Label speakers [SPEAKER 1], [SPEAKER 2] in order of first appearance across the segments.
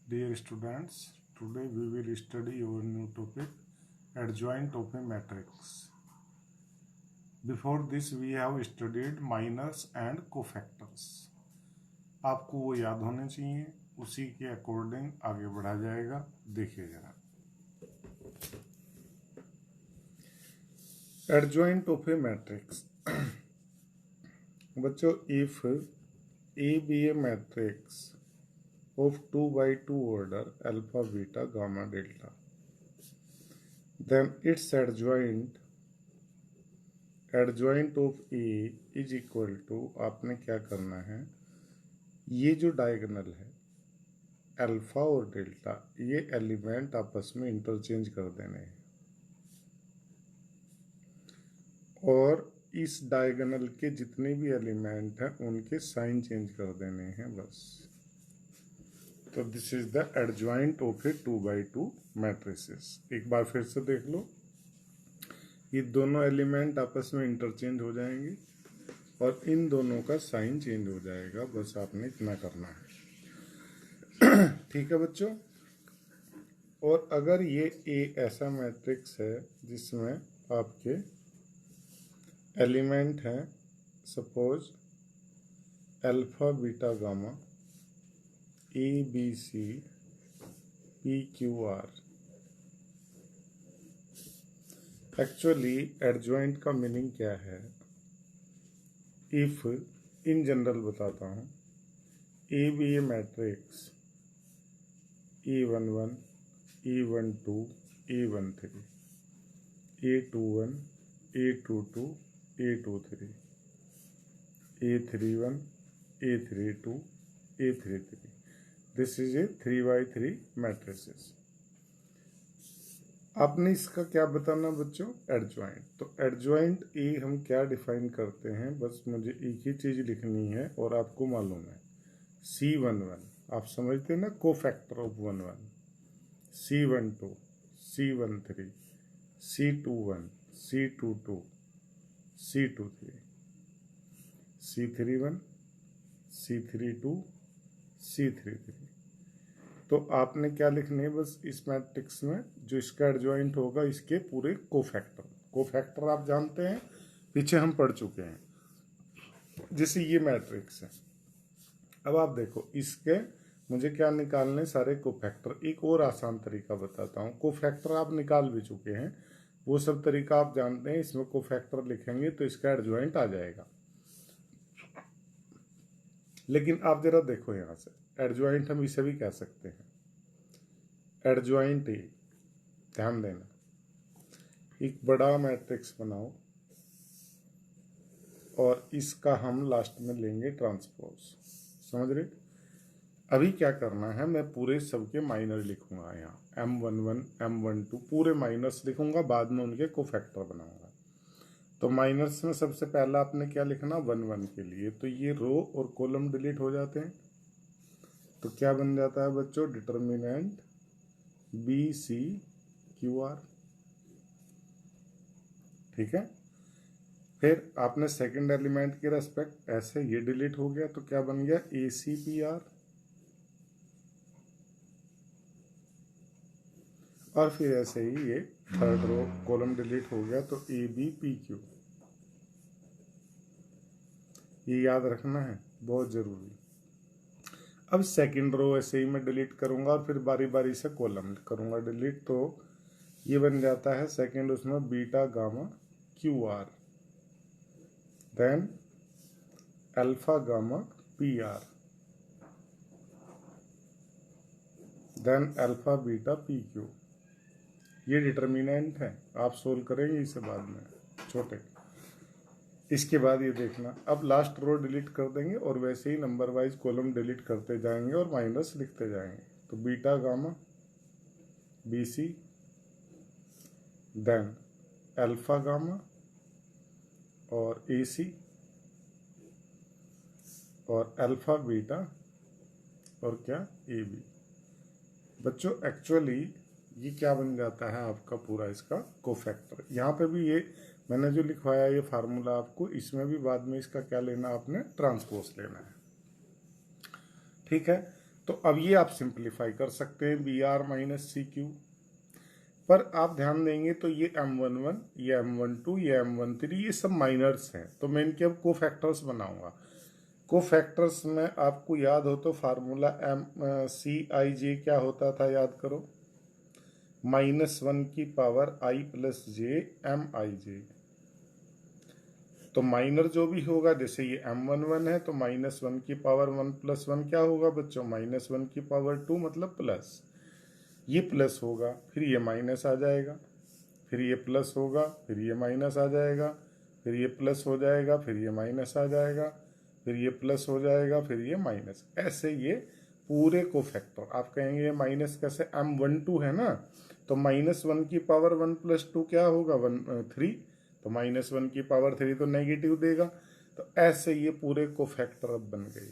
[SPEAKER 1] Dear students, today we will study our new topic, adjoint of a matrix. Before this we have studied minors and cofactors. आपको वो याद होने चाहिए, उसी के अकॉर्डिंग आगे बढ़ा जाएगा। देखिए जरा, adjoint of a matrix. बच्चों, if A be a matrix of 2 by 2 order alpha, beta, gamma, delta, then its adjoint of A is equal to, आपने क्या करना है, ये जो डायगोनल है अल्फा और डेल्टा, ये एलिमेंट आपस में इंटरचेंज कर देने हैं और इस डायगोनल के जितने भी एलिमेंट हैं उनके साइन चेंज कर देने हैं बस। तो this is the adjoint of A 2 by 2 matrices. एक बार फिर से देख लो, ये दोनों एलिमेंट आपस में इंटरचेंज हो जाएंगे और इन दोनों का साइन चेंज हो जाएगा, बस आपने इतना करना है। ठीक है बच्चों। और अगर ये ए ऐसा मैट्रिक्स है जिसमें आपके एलिमेंट हैं, suppose alpha, beta, gamma, A B C P Q R. Actually adjoint का मीनिंग क्या है? इफ इन जनरल बताता हूँ, A B A matrix E11, E12, E13, A21, A22, A23, A31, A32, A33. This is a 3 by 3 matrices. आपने इसका क्या बताना बच्चों? एडजॉइंट। तो एडजॉइंट ए हम क्या डिफाइन करते हैं, बस मुझे एक ही चीज लिखनी है और आपको मालूम है, C11 आप समझते हैं ना, cofactor of 11, C12, C13, C21, C22, C23, C31, C32, C33। तो आपने क्या लिखने है बस इस मैट्रिक्स में, जो इसका एडजॉइंट होगा इसके पूरे कोफैक्टर आप जानते हैं, पीछे हम पढ़ चुके हैं। जैसे ये मैट्रिक्स है, अब आप देखो इसके मुझे क्या निकालने, सारे कोफैक्टर। एक और आसान तरीका बताता हूँ, कोफैक्टर आप निकाल भी चुके हैं, वो सब तरीका आप जानते हैं। इसमें कोफैक्टर लिखेंगे तो इसका एडजॉइंट आ जाएगा। लेकिन आप जरा देखो यहां से, एडजॉइंट हम इसे भी कह सकते हैं, एडजॉइंट ए। ध्यान देना, एक बड़ा मैट्रिक्स बनाओ और इसका हम लास्ट में लेंगे ट्रांसपोज। समझ रहे? अभी क्या करना है, मैं पूरे सबके माइनर लिखूंगा, यहाँ M11, M12 पूरे माइनर्स लिखूंगा, बाद में उनके कोफैक्टर बनाऊंगा। तो माइनर्स में सबसे पहला आपने क्या लिखना, 1 के लिए, तो ये रो और कॉलम डिलीट हो जाते हैं। तो क्या बन जाता है बच्चों, determinant B C Q R. ठीक है। फिर आपने सेकंड एलिमेंट के रेस्पेक्ट ऐसे ये डिलीट हो गया, तो क्या बन गया, ए सी पी आर। और फिर ऐसे ही ये थर्ड रो कॉलम डिलीट हो गया, तो ए बी पी क्यू। ये याद रखना है, बहुत जरूरी। अब सेकंड रो ऐसे ही मैं डिलीट करूंगा और फिर बारी बारी से कॉलम करूंगा डिलीट, तो ये बन जाता है सेकंड उसमें beta, gamma, Q R, then alpha, gamma, P R, then alpha, beta, P Q. ये डिटर्मिनेंट है, आप सोल्व करेंगे इसे बाद में छोटे। इसके बाद ये देखना, अब लास्ट रो डिलीट कर देंगे और वैसे ही नंबर वाइज कॉलम डिलीट करते जाएंगे और माइनस लिखते जाएंगे। तो beta, gamma, B C, then alpha, gamma और ए सी, और अल्फा, बीटा और क्या, ए बी। बच्चों एक्चुअली ये क्या बन जाता है आपका पूरा इसका कोफैक्टर। यहाँ पे भी ये मैंने जो लिखवाया ये फार्मूला आपको, इसमें भी बाद में इसका क्या लेना, आपने ट्रांसपोज लेना है। ठीक है। तो अब ये आप सिंप्लीफाई कर सकते हैं B R minus C Q. पर आप ध्यान देंगे तो ये M11, ये M12, ये M13 ये सब माइनर्स हैं, तो मैं इनके अब कोफैक्टर्स बनाऊंगा। कोफैक्टर्स में आपको याद हो तो फार्मूला CIJ क्या होता था, याद करो, -1 की power I plus J MIJ। तो माइनर जो भी होगा, जैसे ये M11 है तो -1 की पावर 1 + 1 क्या होगा बच्चों, -1 की पावर 2 मतलब प्लस। ये प्लस होगा, फिर ये माइनस आ जाएगा, फिर ये प्लस होगा, फिर ये माइनस आ जाएगा, फिर ये प्लस हो जाएगा, फिर ये माइनस आ जाएगा, फिर ये प्लस हो जाएगा, फिर ये माइनस। ऐसे ये पूरे को फैक्टर। आप कहेंगे ये माइनस कैसे, M12 है ना, तो -1 की पावर 1 + 2 क्या होगा, 3, तो -1 की पावर 3 तो नेगेटिव देगा। तो ऐसे ये पूरे को फैक्टर अब बन गए।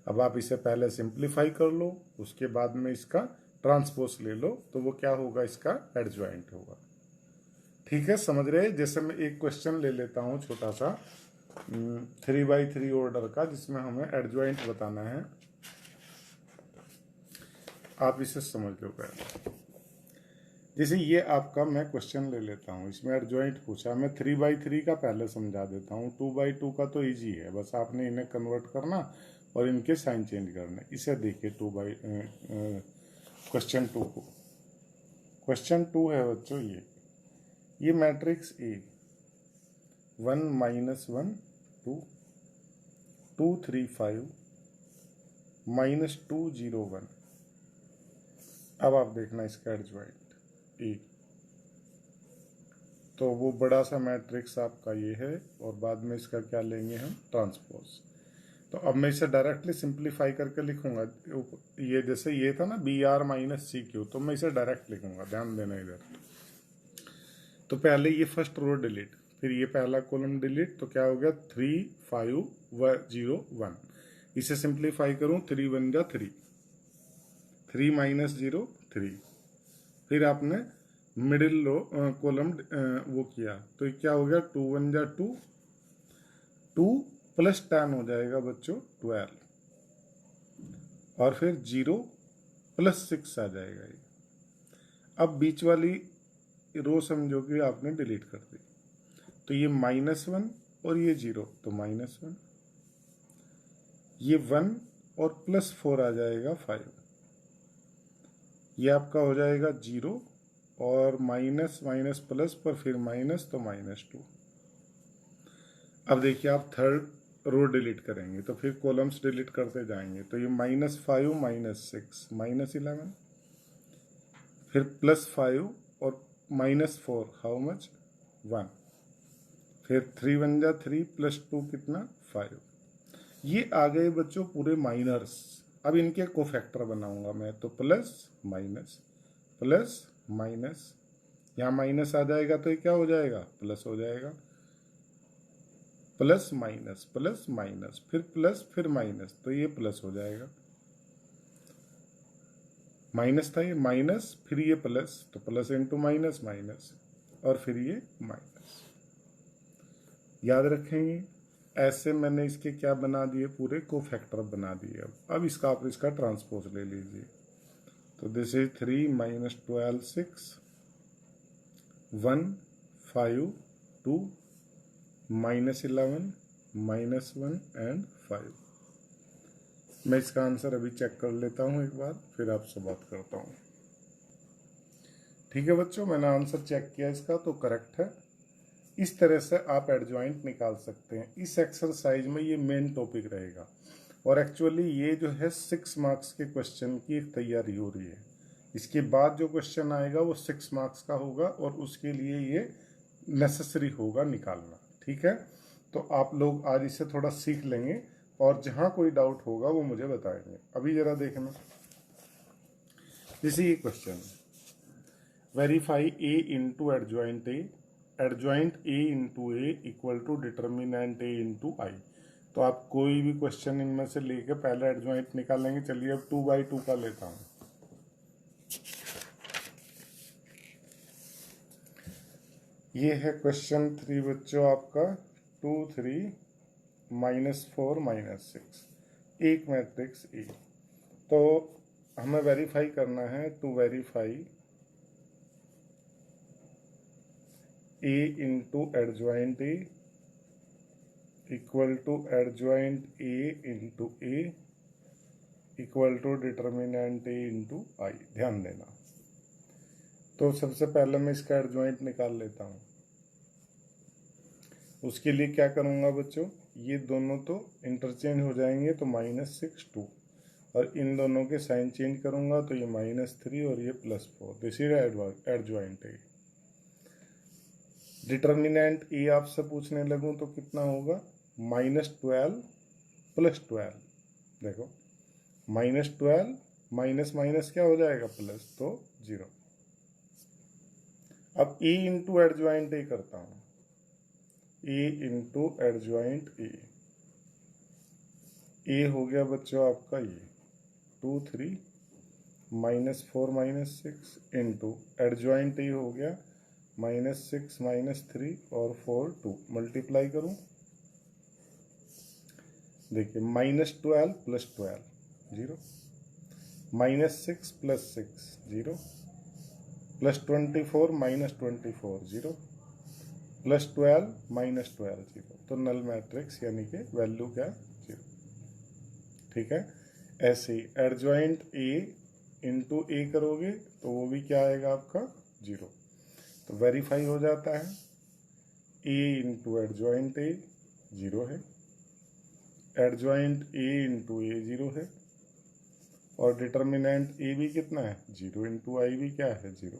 [SPEAKER 1] अब आप इसे पहले सिंप्लीफाई कर लो, उसके बाद में इसका ट्रांसपोज ले लो, तो वो क्या होगा, इसका एडजॉइंट होगा। ठीक है, समझ रहे हैं। जैसे मैं एक क्वेश्चन ले लेता हूँ छोटा सा 3x3 ऑर्डर का, जिसमें हमें एडजॉइंट बताना है। आप इसे समझ लो पहले। जैसे ये आपका मैं क्वेश्चन ले लेता हूँ, इसमें एडजॉइंट पूछा, मैं 3x3 का पहले समझा देता हूँ। 2x2 का तो इजी है, बस आपने इन्हें कन्वर्ट करना और इनके साइन चेंज करने। इसे देखिए क्वेश्चन 2 को। क्वेश्चन 2 है बच्चों ये मैट्रिक्स A 1 -1 2 2 3 5 -2 0 1। अब आप देखना इसका एडजॉइंट A, तो वो बड़ा सा मैट्रिक्स आपका ये है, और बाद में इसका क्या लेंगे हम, ट्रांसपोज। तो अब मैं इसे डायरेक्टली सिंप्लीफाई करके लिखूंगा। ये जैसे ये था ना BR माइनस CQ, तो मैं इसे डायरेक्ट लिखूंगा, ध्यान देना इधर। तो पहले ये फर्स्ट रो डिलीट, फिर ये पहला कॉलम डिलीट, तो क्या हो गया 3 5 0 1। इसे सिंप्लीफाई करूं, 3 1 जा 3, 3 - 0 3। फिर आपने मिडिल रो कॉलम वो किया, तो क्या हो गया 2 1 जा 2, 2 + 10 हो जाएगा बच्चों 12, और फिर 0 + 6 आ जाएगा ये। अब बीच वाली रो समझो कि आपने डिलीट कर दी, तो ये -1 और ये 0, तो -1, ये 1 और +4 आ जाएगा 5, ये आपका हो जाएगा 0 और माइनस माइनस प्लस पर फिर माइनस, तो -2। अब देखिए आप थर्ड रो डिलीट करेंगे तो फिर कॉलम्स डिलीट करते जाएंगे, तो ये -5 - 6 -11, फिर +5 और -4 हाउ मच 1, फिर 3 1 जा 3 +2 कितना 5। ये आ गए बच्चों पूरे माइनर्स। अब इनके कोफैक्टर बनाऊंगा मैं, तो प्लस माइनस, यहाँ माइनस आ जाएगा तो ये क्या हो जाएगा, प्लस हो जाएगा, प्लस माइनस फिर प्लस फिर माइनस, तो ये प्लस हो जाएगा। माइनस था ये, माइनस फिर ये प्लस, तो प्लस इंटू माइनस माइनस, और फिर ये माइनस। याद रखेंगे, ऐसे मैंने इसके क्या बना दिए, पूरे कोफैक्टर बना दिए। अब इसका आप इसका ट्रांसपोज ले लीजिए, तो दिस इज 3 - 12 6 1 5 2 -11 -1 एंड 5। मैं इसका आंसर अभी चेक कर लेता हूँ एक बार, फिर आपसे बात करता हूँ। ठीक है बच्चों, मैंने आंसर चेक किया इसका, तो करेक्ट है। इस तरह से आप एडजॉइंट निकाल सकते हैं। इस एक्सरसाइज में ये मेन टॉपिक रहेगा, और एक्चुअली ये जो है 6 मार्क्स के क्वेश्चन की एक तैयारी हो रही है। इसके बाद जो क्वेश्चन आएगा वो 6 मार्क्स का होगा, और उसके लिए ये नेसेसरी होगा निकालना। ठीक है, तो आप लोग आज इसे थोड़ा सीख लेंगे, और जहाँ कोई डाउट होगा वो मुझे बताएंगे। अभी जरा देखना, जैसे ये question, verify A into adjoint A, adjoint A into A equal to determinant A into I। तो आप कोई भी क्वेश्चन इनमें से लेके पहले एडजॉइंट निकालेंगे। चलिए अब 2x2 का लेता हूँ। ये है क्वेश्चन 3 बच्चों आपका, 2 3 -4 -6, एक मैट्रिक्स A। तो हमें वेरीफाई करना है, to verify A into adjoint A equal to adjoint A into A equal to determinant A into I. ध्यान देना, तो सबसे पहले मैं इसका एडजॉइंट निकाल लेता हूँ। उसके लिए क्या करूँगा बच्चों, ये दोनों तो इंटरचेंज हो जाएंगे, तो -6 2, और इन दोनों के साइन चेंज करूँगा तो ये -3 और ये +4। This is adjoint A. Determinant A आपसे पूछने लगूँ तो कितना होगा, -12 + 12। देखो -12 माइनस माइनस क्या हो जाएगा, प्लस, तो 0। अब ए इंटू एडजॉइंट ए करता हूँ, ए इंटू एडजॉइंट ए हो गया बच्चों आपका ये 2 3 -4 -6 इंटू एडजॉइंट ए हो गया -6 -3 और 4 2। मल्टीप्लाई करूं, देखिए -12 + 12 0, -6 + 6 0, +24 -24 0, +12 -12 0। तो नल मैट्रिक्स यानी कि वैल्यू क्या, 0। ठीक है, ऐसे ही एडजॉइंट ए इंटू ए करोगे तो वो भी क्या आएगा आपका, 0। तो वेरीफाई हो जाता है, ए इंटू एडजॉइंट ए 0 है, एडजॉइंट ए इंटू ए 0 है, और डिटर्मिनेंट ए भी कितना है, 0 इंटू आई भी क्या है, 0।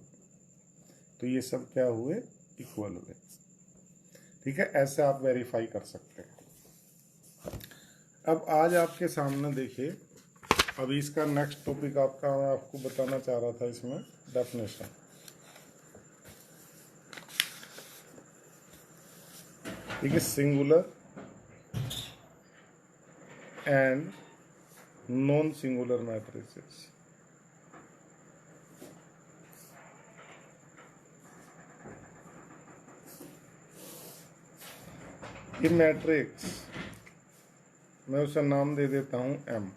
[SPEAKER 1] तो ये सब क्या हुए, इक्वल हुए। ठीक है, ऐसे आप वेरीफाई कर सकते हैं। अब आज आपके सामने देखिए, अभी इसका नेक्स्ट टॉपिक आपका मैं आपको बताना चाह रहा था, इसमें डेफिनेशन। ठीक है, singular and non singular matrices. ये मैट्रिक्स मैं उसे नाम दे देता हूं M।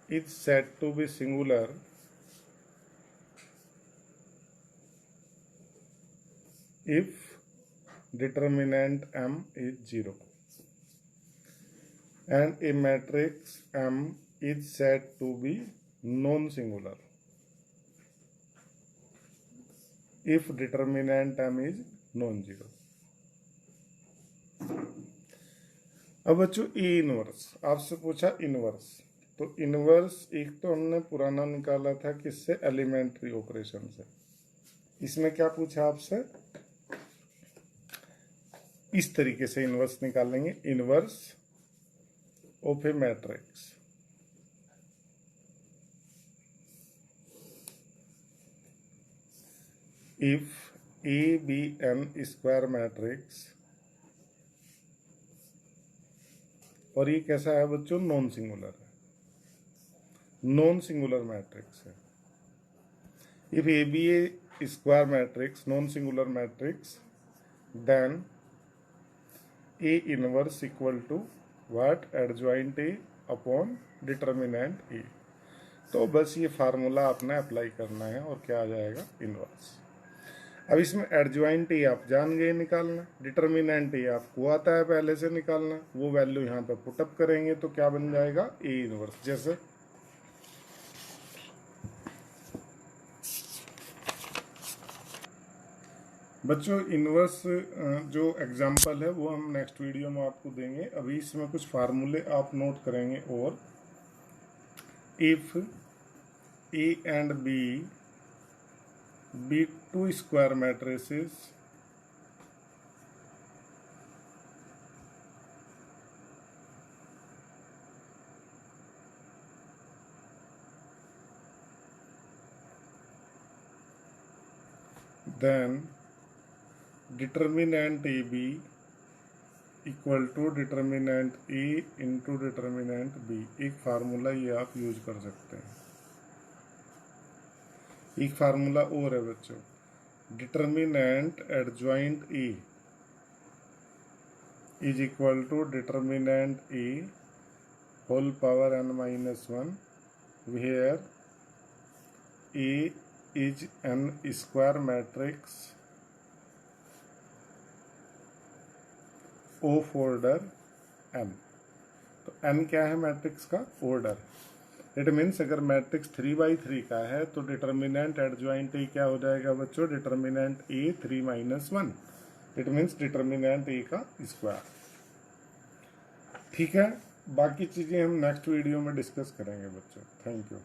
[SPEAKER 1] Is said to be singular if determinant M is 0, and a matrix M is said to be non-singular if determinant M is non-zero। अब बच्चों ए इनवर्स आपसे पूछा, इनवर्स तो इनवर्स एक तो हमने पुराना निकाला था किससे, एलिमेंट्री ऑपरेशन से। इसमें क्या पूछा आपसे, इस तरीके से इनवर्स निकालेंगे, inverse of a matrix if A be an square matrix, और ये कैसा है बच्चों, नॉन सिंगुलर है, नॉन सिंगुलर मैट्रिक्स है। If A B a square matrix, non singular matrix, then A inverse equal to what, adjoint A upon determinant A. तो बस ये फार्मूला आपने अप्लाई करना है और क्या आ जाएगा, इनवर्स। अब इसमें एडजॉइंट ए आप जान गए निकालना, डिटर्मिनेंट ए आपको आता है पहले से निकालना, वो वैल्यू यहाँ पे पुटअप करेंगे तो क्या बन जाएगा, ए इनवर्स। जैसे बच्चों इनवर्स जो एग्जांपल है वो हम नेक्स्ट वीडियो में आपको देंगे। अभी इसमें कुछ फार्मूले आप नोट करेंगे, और if A and B be two square matrices then determinant AB equal to determinant A into determinant B। एक फार्मूला ये आप यूज कर सकते हैं। एक फार्मूला और है बच्चों, determinant adjoint A is equal to determinant A whole power n-1 where A is n square matrix of order n। तो n क्या है मैट्रिक्स का? ऑर्डर। इट मीन्स अगर मैट्रिक्स 3/3 का है तो डिटर्मिनेंट एडजॉइंट ए क्या हो जाएगा बच्चों? Determinant A 3 - 1। It means determinant A का स्क्वायर। ठीक है, बाकी चीजें हम नेक्स्ट वीडियो में डिस्कस करेंगे बच्चों। Thank you.